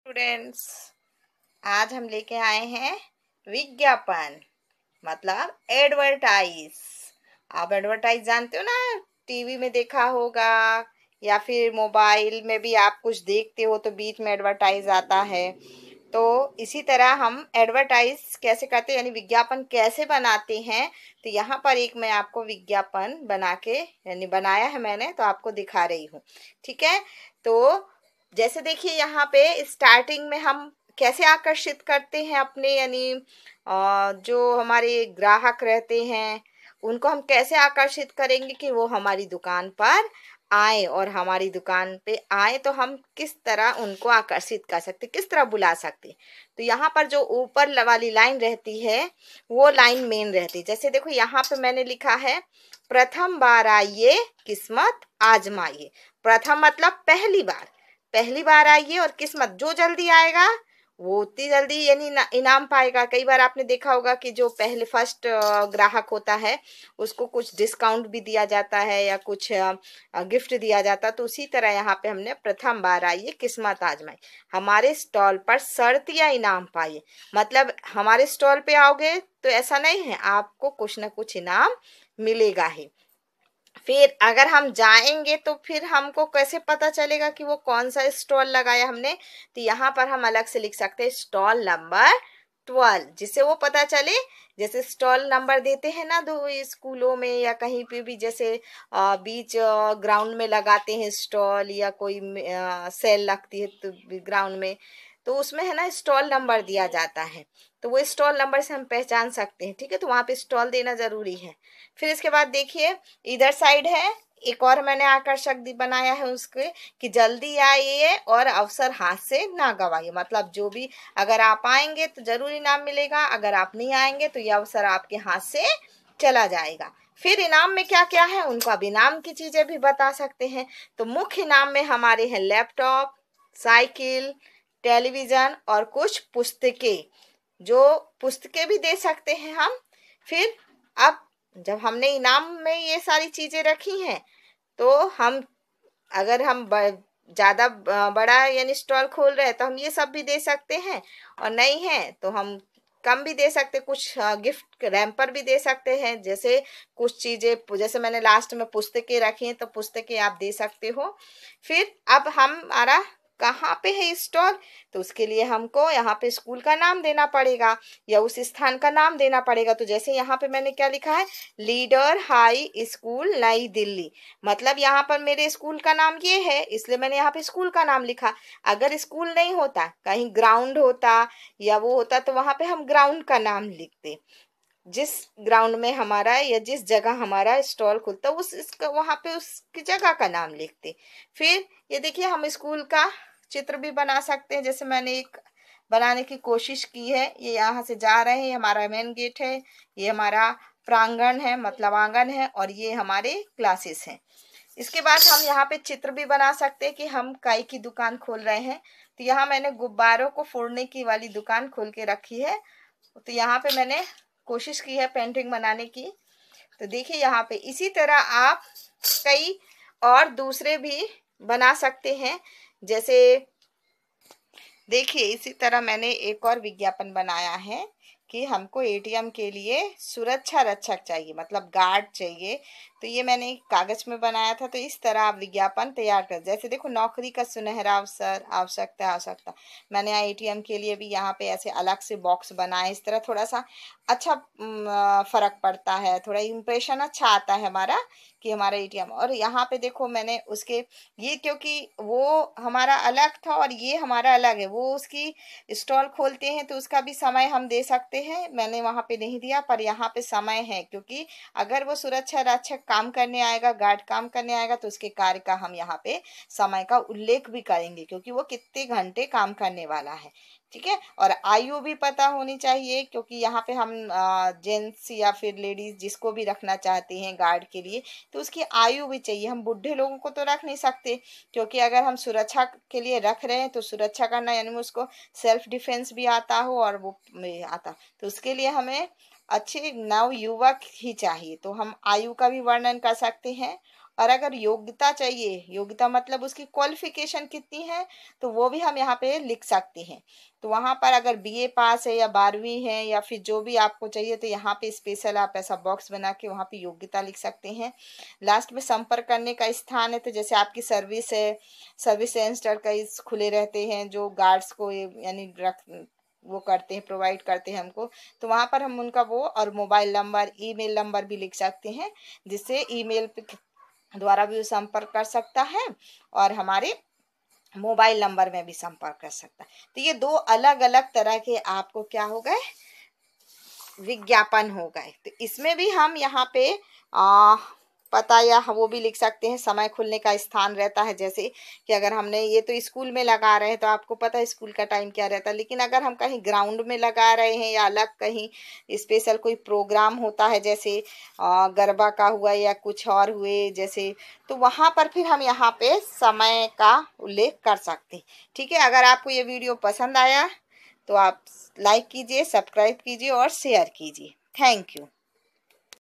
Students, आज हम लेके आए हैं विज्ञापन मतलब एडवर्टाइज। आप एडवर्टाइज जानते हो ना, टीवी में देखा होगा या फिर मोबाइल में भी आप कुछ देखते हो तो बीच में एडवर्टाइज आता है। तो इसी तरह हम एडवर्टाइज कैसे करते हैं यानी विज्ञापन कैसे बनाते हैं। तो यहाँ पर एक मैं आपको विज्ञापन बना के यानी बनाया है मैंने, तो आपको दिखा रही हूँ। ठीक है, तो जैसे देखिए यहाँ पे स्टार्टिंग में हम कैसे आकर्षित करते हैं अपने यानी जो हमारे ग्राहक रहते हैं उनको हम कैसे आकर्षित करेंगे कि वो हमारी दुकान पर आए, और हमारी दुकान पे आए तो हम किस तरह उनको आकर्षित कर सकते, किस तरह बुला सकते। तो यहाँ पर जो ऊपर वाली लाइन रहती है वो लाइन मेन रहती है। जैसे देखो यहाँ पे मैंने लिखा है प्रथम बार आइए किस्मत आजमाइए। प्रथम मतलब पहली बार, पहली बार आइए, और किस्मत जो जल्दी आएगा वो उतनी जल्दी यानी इनाम पाएगा। कई बार आपने देखा होगा कि जो पहले फर्स्ट ग्राहक होता है उसको कुछ डिस्काउंट भी दिया जाता है या कुछ गिफ्ट दिया जाता है। तो उसी तरह यहाँ पे हमने प्रथम बार आइए किस्मत आजमाई, हमारे स्टॉल पर शर्त या इनाम पाइए। मतलब हमारे स्टॉल पे आओगे तो ऐसा नहीं है, आपको कुछ ना कुछ इनाम मिलेगा ही। फिर अगर हम जाएंगे तो फिर हमको कैसे पता चलेगा कि वो कौन सा स्टॉल लगाया हमने। तो यहाँ पर हम अलग से लिख सकते हैं स्टॉल नंबर 12, जिससे वो पता चले। जैसे स्टॉल नंबर देते हैं ना दो स्कूलों में या कहीं पे भी, जैसे बीच ग्राउंड में लगाते हैं स्टॉल या कोई सेल लगती है तो ग्राउंड में, तो उसमें है ना स्टॉल नंबर दिया जाता है। तो वो स्टॉल नंबर से हम पहचान सकते हैं। ठीक है, तो वहां पे स्टॉल देना जरूरी है। फिर इसके बाद देखिए इधर साइड है एक और मैंने आकर्षक बनाया है उसके कि जल्दी आइए और अवसर हाथ से ना गवाइए। मतलब जो भी अगर आप आएंगे तो जरूर इनाम मिलेगा, अगर आप नहीं आएंगे तो यह अवसर आपके हाथ से चला जाएगा। फिर इनाम में क्या क्या है उनको अब इनाम की चीजें भी बता सकते हैं। तो मुख्य इनाम में हमारे हैं लैपटॉप, साइकिल, टेलीविजन और कुछ पुस्तकें, जो पुस्तकें भी दे सकते हैं हम। फिर अब जब हमने इनाम में ये सारी चीजें रखी हैं तो हम अगर हम ज्यादा बड़ा यानी स्टॉल खोल रहे हैं तो हम ये सब भी दे सकते हैं, और नहीं है तो हम कम भी दे सकते, कुछ गिफ्ट रैम्पर भी दे सकते हैं। जैसे कुछ चीजें जैसे मैंने लास्ट में पुस्तकें रखी हैं तो पुस्तकें आप दे सकते हो। फिर अब हमारा कहाँ पे है स्टॉल, तो उसके लिए हमको यहाँ पे स्कूल का नाम देना पड़ेगा या उस स्थान का नाम देना पड़ेगा। तो जैसे यहाँ पे मैंने क्या लिखा है, लीडर हाई स्कूल नई दिल्ली। मतलब यहाँ पर मेरे स्कूल का नाम ये है इसलिए मैंने यहाँ पे स्कूल का नाम लिखा। अगर स्कूल नहीं होता, कहीं ग्राउंड होता या वो होता, तो वहां पे हम ग्राउंड का नाम लिखते। जिस ग्राउंड में हमारा या जिस जगह हमारा स्टॉल खुलता उस इसका वहां पे उसकी जगह का नाम लिखते। फिर ये देखिए हम स्कूल का चित्र भी बना सकते हैं। जैसे मैंने एक बनाने की कोशिश की है, ये यहाँ से जा रहे हैं, हमारा मेन गेट है, ये हमारा प्रांगण है मतलब आंगन है, और ये हमारे क्लासेस हैं। इसके बाद हम यहाँ पे चित्र भी बना सकते हैं कि हम काई की दुकान खोल रहे हैं। तो यहाँ मैंने गुब्बारों को फोड़ने की वाली दुकान खोल के रखी है। तो यहाँ पे मैंने कोशिश की है पेंटिंग बनाने की। तो देखिए यहाँ पे इसी तरह आप कई और दूसरे भी बना सकते हैं। जैसे देखिए इसी तरह मैंने एक और विज्ञापन बनाया है कि हमको एटीएम के लिए सुरक्षा रक्षक चाहिए मतलब गार्ड चाहिए। तो ये मैंने कागज में बनाया था। तो इस तरह आप विज्ञापन तैयार कर, जैसे देखो नौकरी का सुनहरा अवसर, आवश्यकता आवश्यकता। मैंने यहाँ एटीएम के लिए भी यहाँ पे ऐसे अलग से बॉक्स बनाए। इस तरह थोड़ा सा अच्छा फर्क पड़ता है, थोड़ा इम्प्रेशन अच्छा आता है हमारा कि हमारा एटीएम। और यहाँ पे देखो मैंने उसके ये क्योंकि वो हमारा अलग था और ये हमारा अलग है, वो उसकी स्टॉल खोलते हैं तो उसका भी समय हम दे सकते हैं। मैंने वहां पे नहीं दिया पर यहाँ पे समय है, क्योंकि अगर वो सुरक्षा रक्षक काम करने आएगा, गार्ड काम करने आएगा, तो उसके कार्य का हम यहाँ पे समय का उल्लेख भी करेंगे क्योंकि वो कितने घंटे काम करने वाला है। ठीक है, और आयु भी पता होनी चाहिए क्योंकि यहाँ पे हम जेंट्स या फिर लेडीज जिसको भी रखना चाहते हैं गार्ड के लिए तो उसकी आयु भी चाहिए। हम बूढ़े लोगों को तो रख नहीं सकते क्योंकि अगर हम सुरक्षा के लिए रख रहे हैं तो सुरक्षा करना यानी उसको सेल्फ डिफेंस भी आता हो और वो आता, तो उसके लिए हमें अच्छे नव युवक ही चाहिए। तो हम आयु का भी वर्णन कर सकते हैं और अगर योग्यता चाहिए, योग्यता मतलब उसकी क्वालिफिकेशन कितनी है, तो वो भी हम यहाँ पे लिख सकते हैं। तो वहां पर अगर बीए पास है या 12वीं है या फिर जो भी आपको चाहिए, तो यहाँ पे स्पेशल आप ऐसा बॉक्स बना के वहां पे योग्यता लिख सकते हैं। लास्ट में संपर्क करने का स्थान है, तो जैसे आपकी सर्विस है, सर्विस सेंटर कई खुले रहते हैं जो गार्ड्स को यानी रख वो करते हैं, प्रोवाइड करते हैं हमको, तो वहां पर हम उनका वो और मोबाइल नंबर, ईमेल नंबर भी लिख सकते हैं, जिससे ईमेल पे द्वारा भी संपर्क कर सकता है और हमारे मोबाइल नंबर में भी संपर्क कर सकता है। तो ये दो अलग अलग तरह के आपको क्या हो गए, विज्ञापन हो गए। तो इसमें भी हम यहाँ पे पता या वो भी लिख सकते हैं, समय खुलने का स्थान रहता है, जैसे कि अगर हमने ये तो स्कूल में लगा रहे हैं तो आपको पता है स्कूल का टाइम क्या रहता है, लेकिन अगर हम कहीं ग्राउंड में लगा रहे हैं या अलग कहीं स्पेशल कोई प्रोग्राम होता है, जैसे गरबा का हुआ या कुछ और हुए जैसे, तो वहां पर फिर हम यहाँ पे समय का उल्लेख कर सकते हैं। ठीक है, अगर आपको ये वीडियो पसंद आया तो आप लाइक कीजिए, सब्सक्राइब कीजिए और शेयर कीजिए। Thank you.